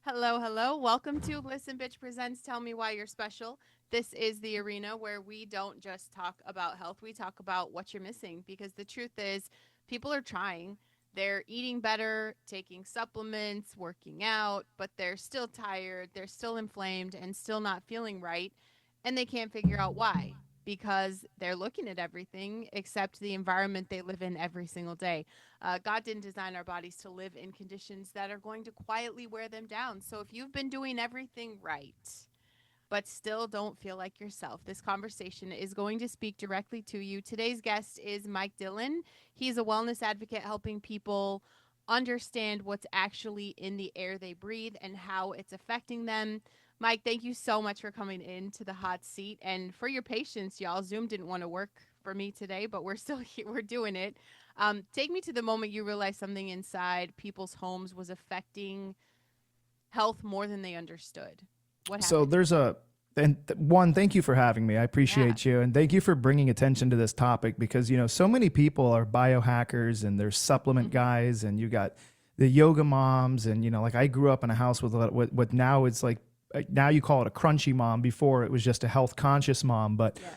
Hello, hello. Welcome to Listen Bitch Presents Tell Me Why You're Special. This is the arena where we don't just talk about health, we talk about what you're missing because the truth is, people are trying. They're eating better, taking supplements, working out, but they're still tired, they're still inflamed, and still not feeling right. And they can't figure out why because they're looking at everything except the environment they live in every single day. God didn't design our bodies to live in conditions that are going to quietly wear them down. So if you've been doing everything right, but still don't feel like yourself, this conversation is going to speak directly to you. Today's guest is Mike Dillon. He's a wellness advocate helping people understand what's actually in the air they breathe and how it's affecting them. Mike, thank you so much for coming into the hot seat and for your patience, y'all. Zoom didn't want to work for me today, but we're still here. We're doing it. Take me to the moment you realized something inside people's homes was affecting health more than they understood. What So happened? there's a one, thank you for having me. I Yeah. appreciate you. And thank you for bringing attention to this topic because, so many people are biohackers and there's supplement Mm-hmm. guys and you got the yoga moms. And, like I grew up in a house with what now it's like now you call it a crunchy mom. Before it was just a health conscious mom. But Yeah.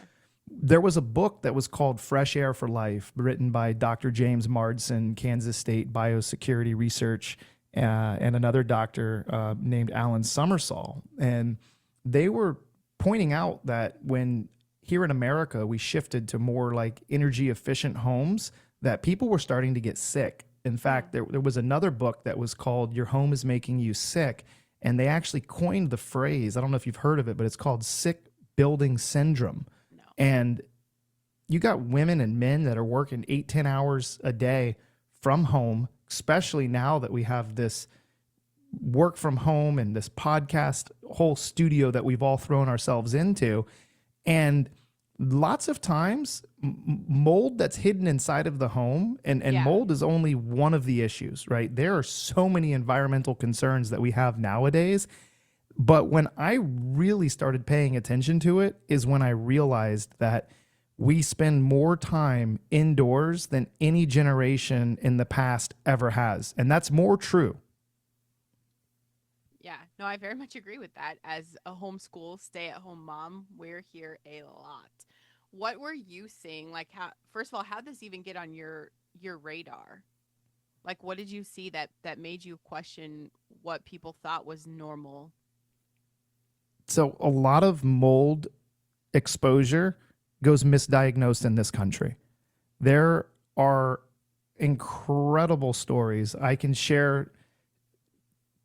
there was a book that was called Fresh Air for Life, written by Dr. James Marsden, Kansas State Biosecurity Research, and another doctor named Alan Summersall. And they were pointing out that when here in America we shifted to more like energy efficient homes, that people were starting to get sick. In fact, there was another book that was called Your Home is Making You Sick. And they actually coined the phrase, I don't know if you've heard of it, but it's called sick building syndrome. No. And you got women and men that are working 8, 10 hours a day from home, especially now that we have this work from home and this podcast whole studio that we've all thrown ourselves into. And lots of times mold that's hidden inside of the home, and Yeah. mold is only one of the issues, right? There are so many environmental concerns that we have nowadays. But when I really started paying attention to it is when I realized that we spend more time indoors than any generation in the past ever has. And that's more true. Yeah. No, I very much agree with that. As a homeschool, stay at home mom, we're here a lot. What were you seeing? Like how first of all, how did this even get on your radar? Like what did you see that made you question what people thought was normal? So a lot of mold exposure goes misdiagnosed in this country. There are incredible stories. I can share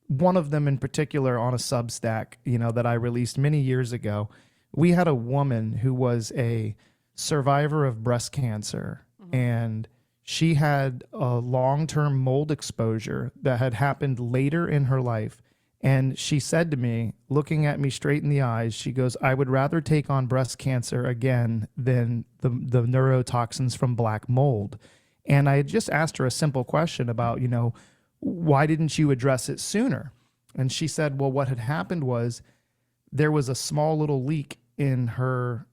one of them in particular on a Substack, that I released many years ago. We had a woman who was a survivor of breast cancer, Mm-hmm. and she had a long-term mold exposure that had happened later in her life. And she said to me, looking at me straight in the eyes, she goes, I would rather take on breast cancer again than the neurotoxins from black mold. And I had just asked her a simple question about, why didn't you address it sooner? And she said, well, what had happened was there was a small little leak in her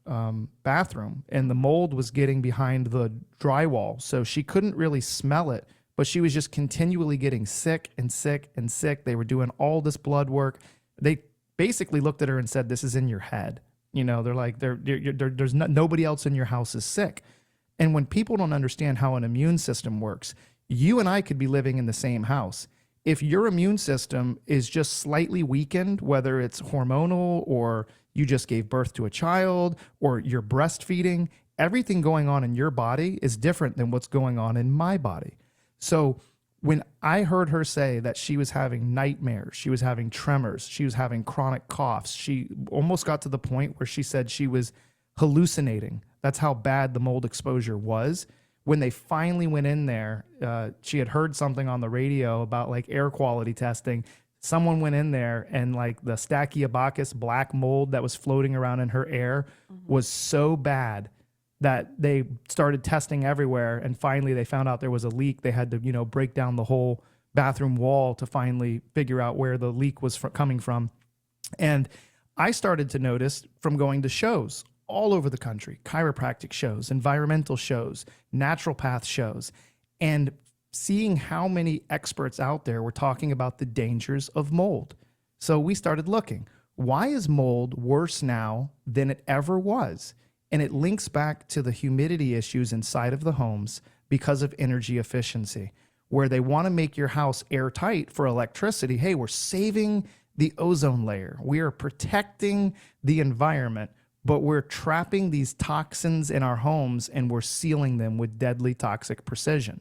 bathroom, and the mold was getting behind the drywall. So she couldn't really smell it, but she was just continually getting sick and sick and sick. They were doing all this blood work. They basically looked at her and said, this is in your head. They're like, there's nobody else in your house is sick. And when people don't understand how an immune system works, you and I could be living in the same house. If your immune system is just slightly weakened, whether it's hormonal or you just gave birth to a child or you're breastfeeding, everything going on in your body is different than what's going on in my body. So when I heard her say that she was having nightmares, she was having tremors, she was having chronic coughs, she almost got to the point where she said she was hallucinating. That's how bad the mold exposure was. When they finally went in there, she had heard something on the radio about like air quality testing. Someone went in there and like the Stachybococcus black mold that was floating around in her air Mm-hmm. was so bad that they started testing everywhere. And finally they found out there was a leak. They had to, break down the whole bathroom wall to finally figure out where the leak was coming from. And I started to notice from going to shows all over the country, chiropractic shows, environmental shows, naturopath shows, and seeing how many experts out there were talking about the dangers of mold. So we started looking. Why is mold worse now than it ever was? And it links back to the humidity issues inside of the homes because of energy efficiency, where they want to make your house airtight for electricity. Hey, we're saving the ozone layer, we are protecting the environment, but we're trapping these toxins in our homes and we're sealing them with deadly toxic precision.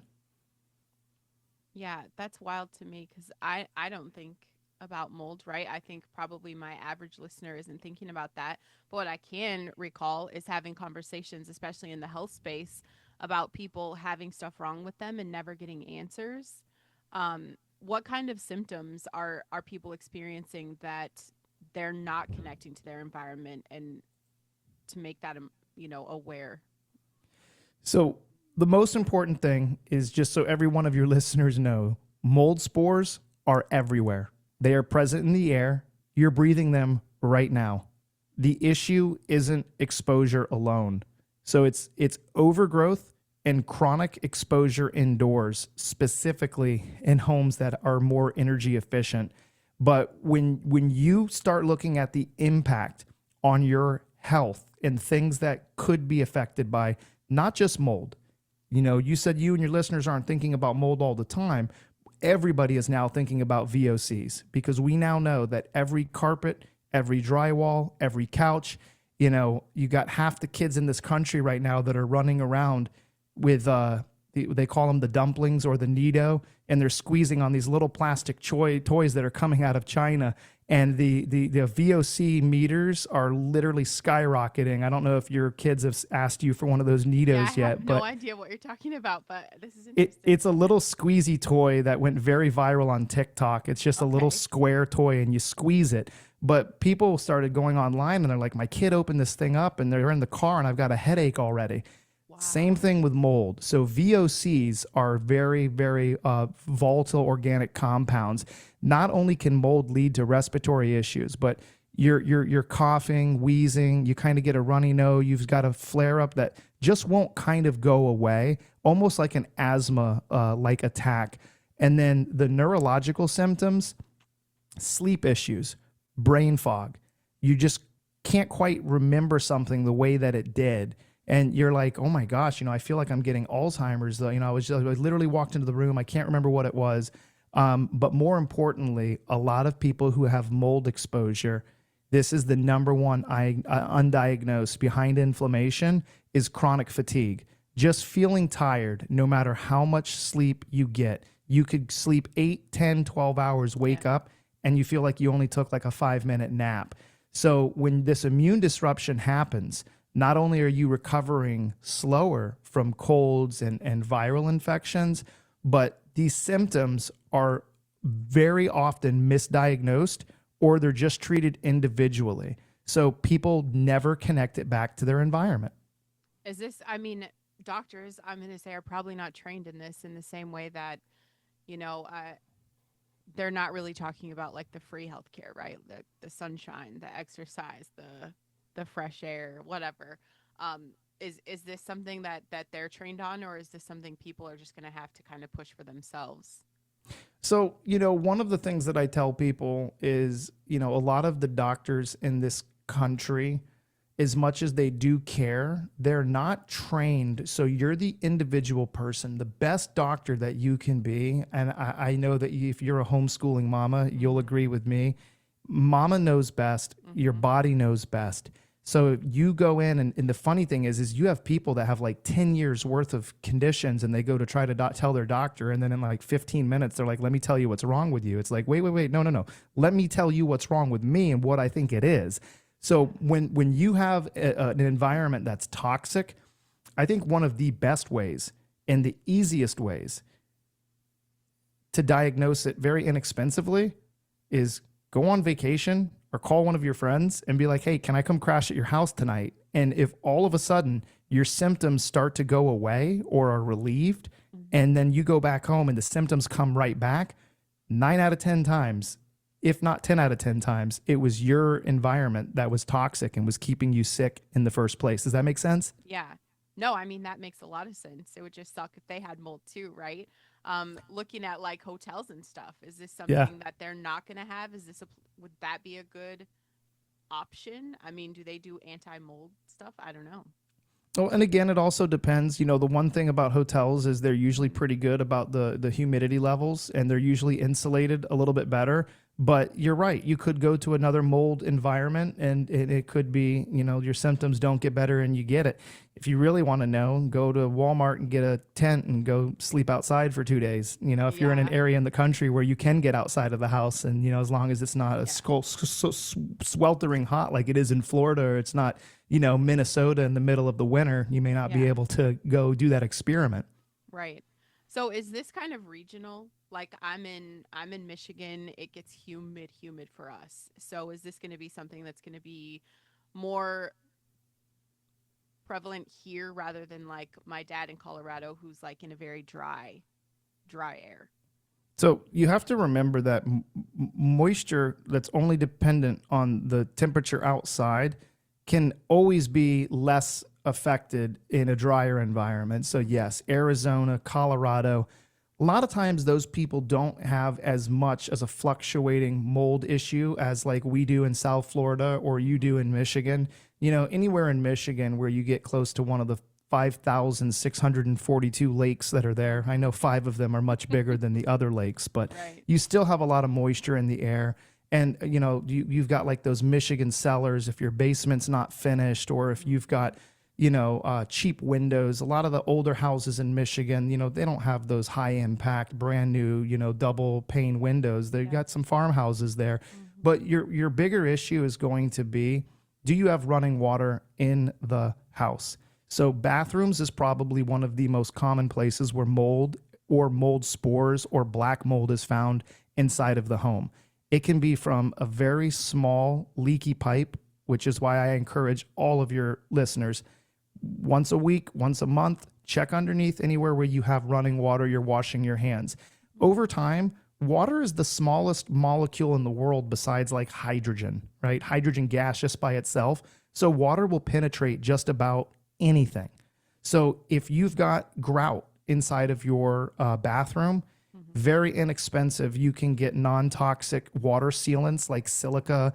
Yeah, that's wild to me because I don't think about mold, right? I think probably my average listener isn't thinking about that. But what I can recall is having conversations, especially in the health space, about people having stuff wrong with them and never getting answers. What kind of symptoms are people experiencing that they're not connecting to their environment and to make that aware? So, the most important thing is just so every one of your listeners know mold spores are everywhere. They are present in the air. You're breathing them right now. The issue isn't exposure alone. So it's overgrowth and chronic exposure indoors, specifically in homes that are more energy efficient. But when you start looking at the impact on your health and things that could be affected by not just mold, you said you and your listeners aren't thinking about mold all the time. Everybody is now thinking about VOCs because we now know that every carpet, every drywall, every couch, you got half the kids in this country right now that are running around with they call them the dumplings or the Nido, and they're squeezing on these little plastic toys that are coming out of China. And the VOC meters are literally skyrocketing. I don't know if your kids have asked you for one of those Yeah, I Nidos have yet, no but idea what you're talking about, but this is interesting. it's a little squeezy toy that went very viral on TikTok. It's just a little Okay. square toy and you squeeze it. But people started going online and they're like, my kid opened this thing up and they're in the car and I've got a headache already. Same Wow. thing with mold. So VOCs are very, very volatile organic compounds. Not only can mold lead to respiratory issues, but you're coughing, wheezing, you kind of get a runny nose, you've got a flare up that just won't kind of go away, almost like an asthma like attack. And then the neurological symptoms, sleep issues, brain fog. You just can't quite remember something the way that it did. And you're like, oh my gosh, I feel like I'm getting Alzheimer's. I literally walked into the room. I can't remember what it was. But more importantly, a lot of people who have mold exposure, this is the number one undiagnosed behind inflammation is chronic fatigue. Just feeling tired, no matter how much sleep you get. You could sleep 8, 10, 12 hours, Yeah. wake up, and you feel like you only took like a 5-minute nap. So when this immune disruption happens, not only are you recovering slower from colds and viral infections, but these symptoms are very often misdiagnosed or they're just treated individually. So people never connect it back to their environment. Is this, I mean, doctors, I'm going to say, are probably not trained in this in the same way that, you know, uh, they're not really talking about like the free healthcare, right? The sunshine, the exercise, the fresh air, whatever. Is this something that they're trained on, or is this something people are just going to have to kind of push for themselves? So, one of the things that I tell people is, a lot of the doctors in this country, as much as they do care, they're not trained. So you're the individual person, the best doctor that you can be. And I know that if you're a homeschooling mama, you'll agree with me. Mama knows best. Your Mm-hmm. body knows best. So you go in, and the funny thing is you have people that have like 10 years worth of conditions, and they go to try to tell their doctor, and then in like 15 minutes, they're like, let me tell you what's wrong with you. It's like, wait, no. Let me tell you what's wrong with me and what I think it is. So when you have an environment that's toxic, I think one of the best ways and the easiest ways to diagnose it very inexpensively is go on vacation or call one of your friends and be like, hey, can I come crash at your house tonight? And if all of a sudden your symptoms start to go away or are relieved, Mm-hmm. and then you go back home and the symptoms come right back, 9 out of 10 times, if not 10 out of 10 times, it was your environment that was toxic and was keeping you sick in the first place. Does that make sense? Yeah. No, I mean, that makes a lot of sense. It would just suck if they had mold too, right? Looking at like hotels and stuff, is this Yeah. something that they're not going to have? Is this a, would that be a good option? I mean, do they do anti-mold stuff? I don't know. Oh, and again, it also depends. You know, the one thing about hotels is they're usually pretty good about the humidity levels, and they're usually insulated a little bit better. But you're right. You could go to another mold environment, and it could be, you know, your symptoms don't get better and you get it. If you really want to know, go to Walmart and get a tent and go sleep outside for 2 days. You know, if you're in an Yeah. area in the country where you can get outside of the house, and, you know, as long as it's not a Yeah. sweltering hot like it is in Florida, or it's not, you know, Minnesota in the middle of the winter, you may not be Yeah. able to go do that experiment. Right. So is this kind of regional? Like I'm in Michigan. It gets humid for us. So is this going to be something that's going to be more prevalent here rather than like my dad in Colorado who's like in a very dry air? So you have to remember that moisture that's only dependent on the temperature outside can always be less affected in a drier environment. So yes, Arizona, Colorado, a lot of times those people don't have as much as a fluctuating mold issue as like we do in South Florida or you do in Michigan. You know, anywhere in Michigan where you get close to one of the 5,642 lakes that are there. I know 5 of them are much bigger than the other lakes, but Right. you still have a lot of moisture in the air. And, you know, you've got like those Michigan cellars if your basement's not finished, or if you've got, you know, cheap windows. A lot of the older houses in Michigan, you know, they don't have those high impact, brand new, you know, double pane windows. They've Yeah. got some farmhouses there. Hmm. But your bigger issue is going to be, do you have running water in the house? So bathrooms is probably one of the most common places where mold or mold spores or black mold is found inside of the home. It can be from a very small leaky pipe, which is why I encourage all of your listeners once a week, once a month, check underneath anywhere where you have running water, you're washing your hands. Over time, water is the smallest molecule in the world besides like hydrogen, right? Hydrogen gas just by itself. So water will penetrate just about anything. So if you've got grout inside of your bathroom, very inexpensive. You can get non-toxic water sealants like silica.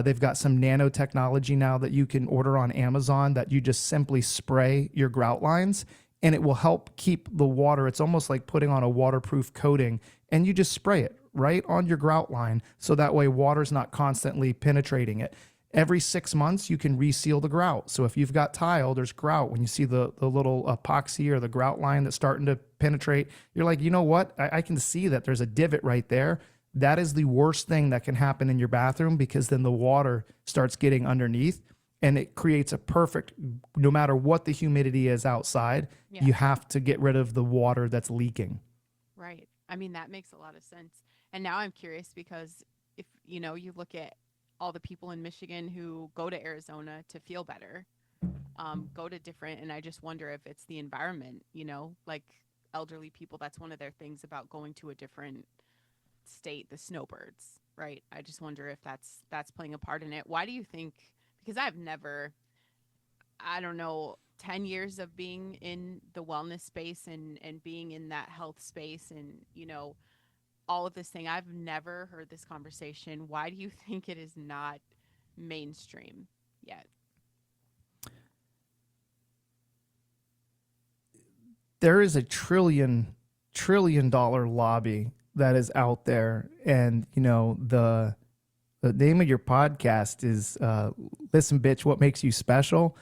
They've got some nanotechnology now that you can order on Amazon that you just simply spray your grout lines, and it will help keep the water. It's almost like putting on a waterproof coating, and you just spray it right on your grout line so that way water's not constantly penetrating it. Every 6 months, you can reseal the grout. So if you've got tile, there's grout. When you see the little epoxy or the grout line that's starting to penetrate, you're like, you know what? I can see that there's a divot right there. That is the worst thing that can happen in your bathroom, because then the water starts getting underneath and it creates a perfect, no matter what the humidity is outside, Yeah. you have to get rid of the water that's leaking. Right. I mean, that makes a lot of sense. And now I'm curious because if you look at all the people in Michigan who go to Arizona to feel better, go to different, and I just wonder if it's the environment, like elderly people, that's one of their things about going to a different state, the snowbirds, right? I just wonder if that's playing a part in it. Why do you think? Because I've never, I don't know, 10 years of being in the wellness space and being in that health space and all of this thing, I've never heard this conversation. Why do you think it is not mainstream yet? There is a trillion dollar lobby that is out there, and the name of your podcast is "Listen, Bitch, What Makes You Special."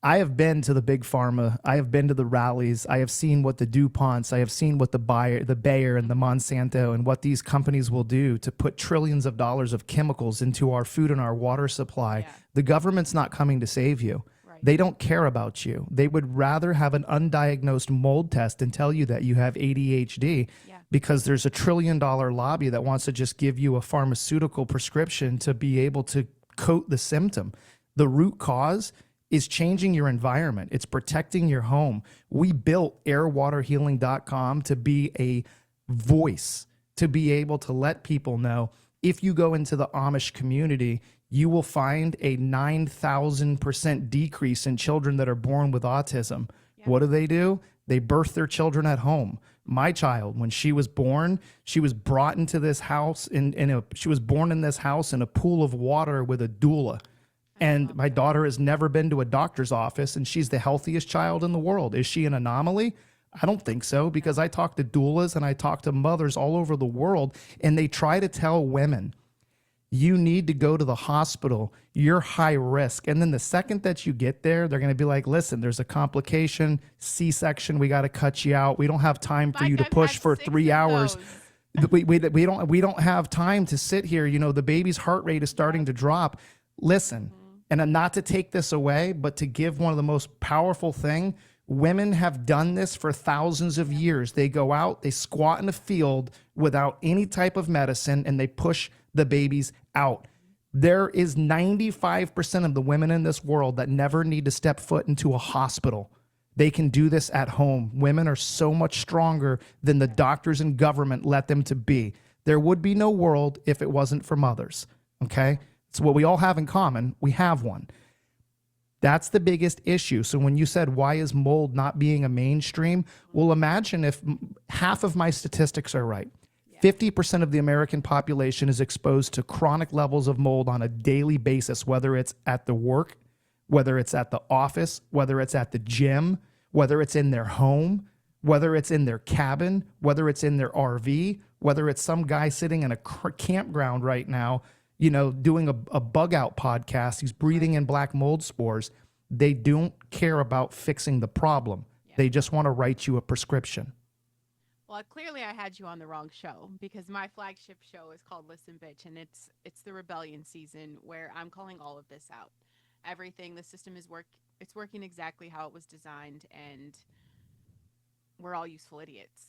I have been to the big pharma. I have been to the rallies. I have seen what the DuPonts, I have seen what the Bayer and the Monsanto and what these companies will do to put trillions of dollars of chemicals into our food and our water supply. Yeah. The government's not coming to save you. Right. They don't care about you. They would rather have an undiagnosed mold test and tell you that you have ADHD, Yeah. because there's a $1 trillion lobby that wants to just give you a pharmaceutical prescription to be able to coat the symptom. The root cause is changing your environment. It's protecting your home. We built airwaterhealing.com to be a voice, to be able to let people know. If you go into the Amish community, you will find a 9,000% decrease in children that are born with autism. Yeah. What do? They birth their children at home. My child, when she was born, she was brought into this house she was born in this house in a pool of water with a doula. And my daughter has never been to a doctor's office, and she's the healthiest child in the world. Is she an anomaly? I don't think so, because I talk to doulas and I talk to mothers all over the world, and they try to tell women, you need to go to the hospital. You're high risk. And then the second that you get there, they're going to be like, listen, there's a complication, C-section. We got to cut you out. We don't have time for you to push for 3 hours. We don't have time to sit here. You know, the baby's heart rate is starting to drop. Listen, and not to take this away, but to give one of the most powerful thing, women have done this for thousands of years. They go out, they squat in a field without any type of medicine, and they push the babies out. There is 95% of the women in this world that never need to step foot into a hospital. They can do this at home. Women are so much stronger than the doctors and government let them to be. There would be no world if it wasn't for mothers, okay? It's what we all have in common. We have one. That's the biggest issue. So when you said, why is mold not being a mainstream? Well, imagine if half of my statistics are right. 50% of the American population is exposed to chronic levels of mold on a daily basis, whether it's at the work, whether it's at the office, whether it's at the gym, whether it's in their home, whether it's in their cabin, whether it's in their RV, whether it's some guy sitting in a campground right now, you know, doing a bug out podcast. He's breathing in black mold spores. They don't care about fixing the problem. They just want to write you a prescription. Well, clearly I had you on the wrong show, because my flagship show is called Listen Bitch, and it's the rebellion season where I'm calling all of this out. Everything, the system is it's working exactly how it was designed, and we're all useful idiots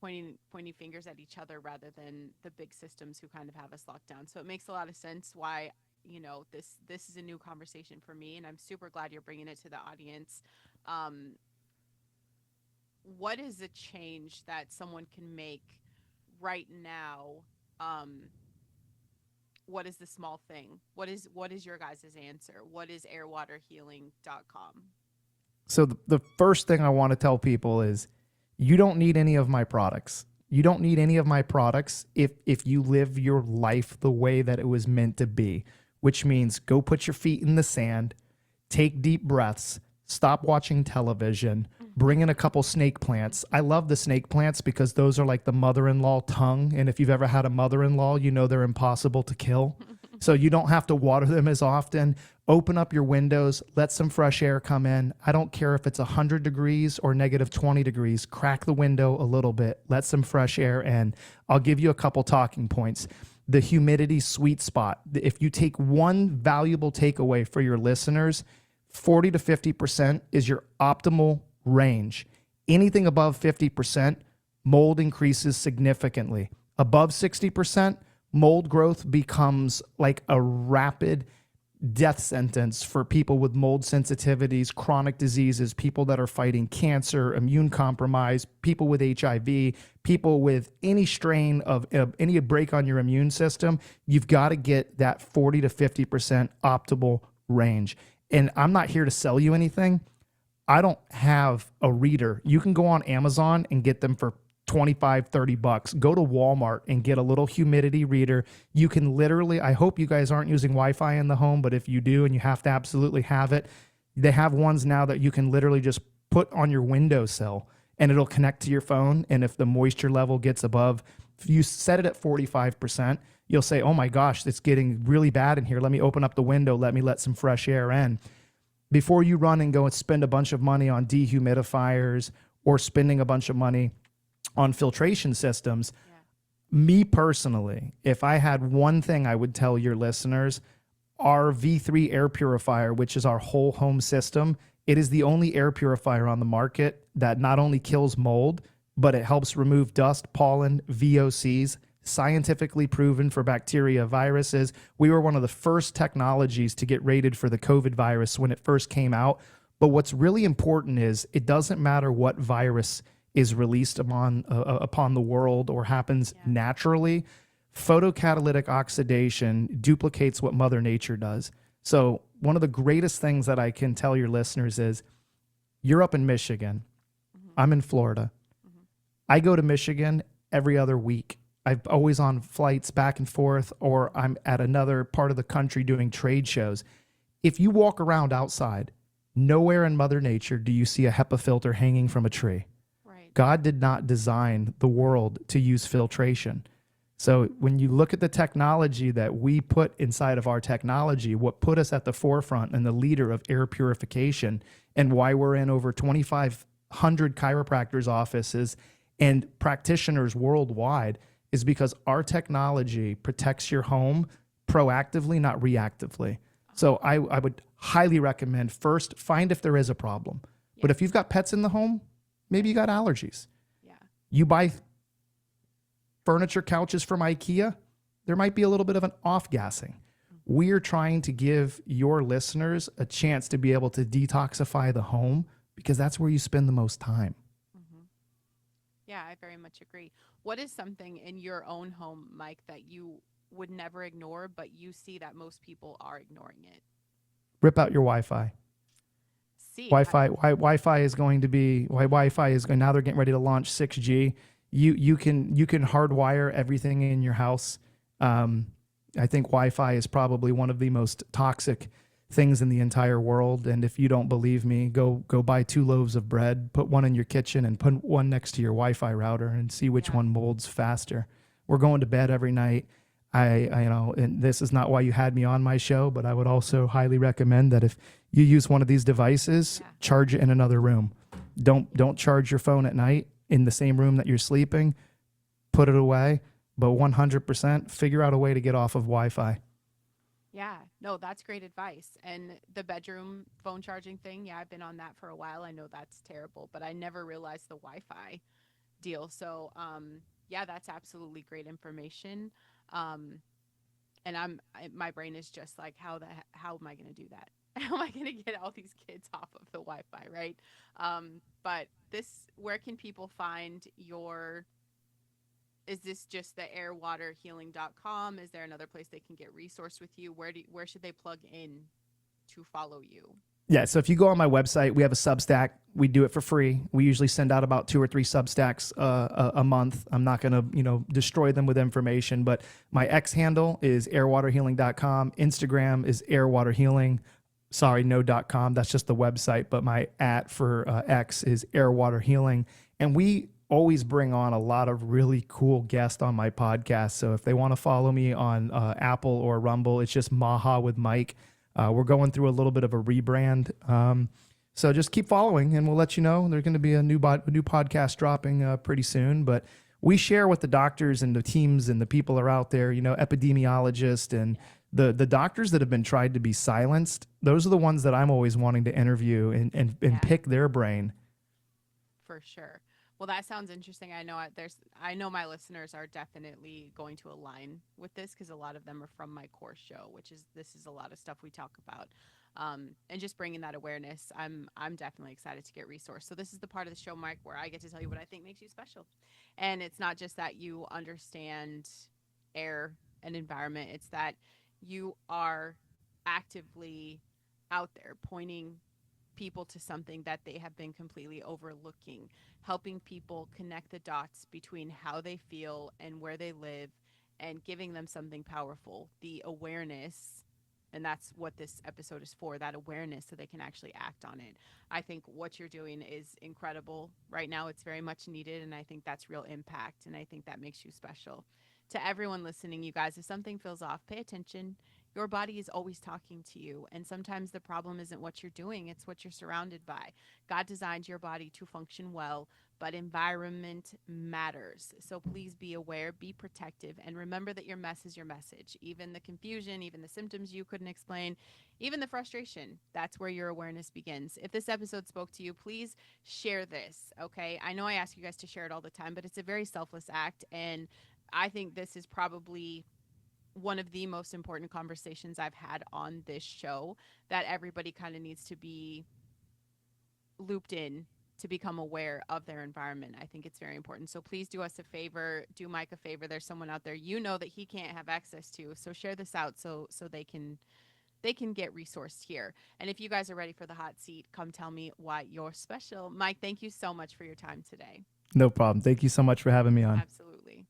pointing fingers at each other rather than the big systems who kind of have us locked down. So it makes a lot of sense why, you know, this is a new conversation for me, and I'm super glad you're bringing it to the audience. What is a change that someone can make right now? What is the small thing? What is your guys' answer? What is airwaterhealing.com? So the first thing I want to tell people is, you don't need any of my products. You don't need any of my products if you live your life the way that it was meant to be, which means go put your feet in the sand, take deep breaths, stop watching television, bring in a couple snake plants. I love the snake plants because those are like the mother-in-law tongue. And if you've ever had a mother-in-law, you know they're impossible to kill. So you don't have to water them as often. Open up your windows, let some fresh air come in. I don't care if it's 100 degrees or negative 20 degrees. Crack the window a little bit, let some fresh air in. I'll give you a couple talking points. The humidity sweet spot. If you take one valuable takeaway for your listeners, 40 to 50% is your optimal range. Anything above 50%, mold increases significantly. Above 60%, mold growth becomes like a rapid death sentence for people with mold sensitivities, chronic diseases, people that are fighting cancer, immune compromise, people with HIV, people with any strain of any break on your immune system. You've got to get that 40 to 50% optimal range. And I'm not here to sell you anything. I don't have a reader. You can go on Amazon and get them for $25-$30. Go to Walmart and get a little humidity reader. You can literally, I hope you guys aren't using Wi-Fi in the home, but if you do and you have to absolutely have it, they have ones now that you can literally just put on your windowsill and it'll connect to your phone. And if the moisture level gets above, if you set it at 45%, you'll say, oh my gosh, it's getting really bad in here. Let me open up the window. Let me let some fresh air in. Before you run and go and spend a bunch of money on dehumidifiers or spending a bunch of money on filtration systems, me personally, if I had one thing I would tell your listeners, our V3 air purifier, which is our whole home system, it is the only air purifier on the market that not only kills mold, but it helps remove dust, pollen, VOCs, scientifically proven for bacteria, viruses. We were one of the first technologies to get rated for the COVID virus when it first came out. But what's really important is it doesn't matter what virus is released upon the world or happens naturally. Photocatalytic oxidation duplicates what Mother Nature does. So one of the greatest things that I can tell your listeners is, you're up in Michigan. I'm in Florida. Hmm. I go to Michigan every other week. I'm always on flights back and forth, or I'm at another part of the country doing trade shows. If you walk around outside, nowhere in Mother Nature do you see a HEPA filter hanging from a tree. Right. God did not design the world to use filtration. So when you look at the technology that we put inside of our technology, what put us at the forefront and the leader of air purification, and why we're in over 2,500 chiropractors' offices and practitioners worldwide, is because our technology protects your home proactively, not reactively. So Oh, I would highly recommend first find if there is a problem. But yeah. if you've got pets in the home, maybe you Right. got allergies. Yeah. You buy furniture couches from IKEA, there might be a little bit of an off gassing. Hmm. We're trying to give your listeners a chance to be able to detoxify the home because that's where you spend the most time. Hmm. Yeah, I very much agree. What is something in your own home, Mike, that you would never ignore, but you see that most people are ignoring it? Rip out your Wi-Fi. See, Wi-Fi is going to be Wi-Fi is going now. They're getting ready to launch 6G. You can hardwire everything in your house. Um, I think Wi-Fi is probably one of the most toxic things in the entire world. And if you don't believe me, go buy 2 loaves of bread, put one in your kitchen, and put one next to your Wi-Fi router, and see which yeah. one molds faster. We're going to bed every night. And this is not why you had me on my show, but I would also highly recommend that if you use one of these devices, Yeah. charge it in another room. Don't Yeah. don't charge your phone at night in the same room that you're sleeping. Put it away, but 100% figure out a way to get off of Wi-Fi. Yeah, no, that's great advice. And the bedroom phone charging thing, yeah, I've been on that for a while. I know that's terrible, but I never realized the Wi-Fi deal. So, yeah, that's absolutely great information. Um, and my brain is just like, how am I going to do that? How am I going to get all these kids off of the Wi-Fi, right? But where can people find your? Is this just the airwaterhealing.com? Is there another place they can get resourced with you? Where should they plug in to follow you? Yeah, so if you go on my website, we have a Substack. We do it for free. We usually send out about 2 or 3 Substacks a month. I'm not going to, destroy them with information, but my X handle is airwaterhealing.com. Instagram is airwaterhealing. Sorry, no.com. That's just the website, but my at for X is airwaterhealing. And we always bring on a lot of really cool guests on my podcast. So if they want to follow me on Apple or Rumble, it's just Maha with Mike. We're going through a little bit of a rebrand. So just keep following and we'll let you know. There's going to be a new podcast dropping pretty soon. But we share with the doctors and the teams and the people that are out there, epidemiologists and the doctors that have been tried to be silenced. Those are the ones that I'm always wanting to interview and Yeah, pick their brain. for sure. Well, that sounds interesting. I know my listeners are definitely going to align with this because a lot of them are from my core show, which is this is a lot of stuff we talk about. And just bringing that awareness, I'm definitely excited to get resourced. So this is the part of the show, Mike, where I get to tell you what I think makes you special. And it's not just that you understand air and environment; it's that you are actively out there pointing people to something that they have been completely overlooking, helping people connect the dots between how they feel and where they live, and giving them something powerful, the awareness. And that's what this episode is for, that awareness so they can actually act on it. I think what you're doing is incredible. Right now, it's very much needed. And I think that's real impact. And I think that makes you special. To everyone listening, you guys, if something feels off, pay attention. Your body is always talking to you. And sometimes the problem isn't what you're doing, it's what you're surrounded by. God designed your body to function well, but environment matters. So please be aware, be protective, and remember that your mess is your message. Even the confusion, even the symptoms you couldn't explain, even the frustration, that's where your awareness begins. If this episode spoke to you, please share this, okay? I know I ask you guys to share it all the time, but it's a very selfless act. And I think this is probably one of the most important conversations I've had on this show that everybody kind of needs to be looped in to become aware of their environment. I think it's very important. So please do us a favor, do Mike a favor. There's someone out there you know that he can't have access to. So share this out so they can they can get resourced here. And if you guys are ready for the hot seat, come tell me why you're special. Mike, thank you so much for your time today. No problem. Thank you so much for having me on. Absolutely.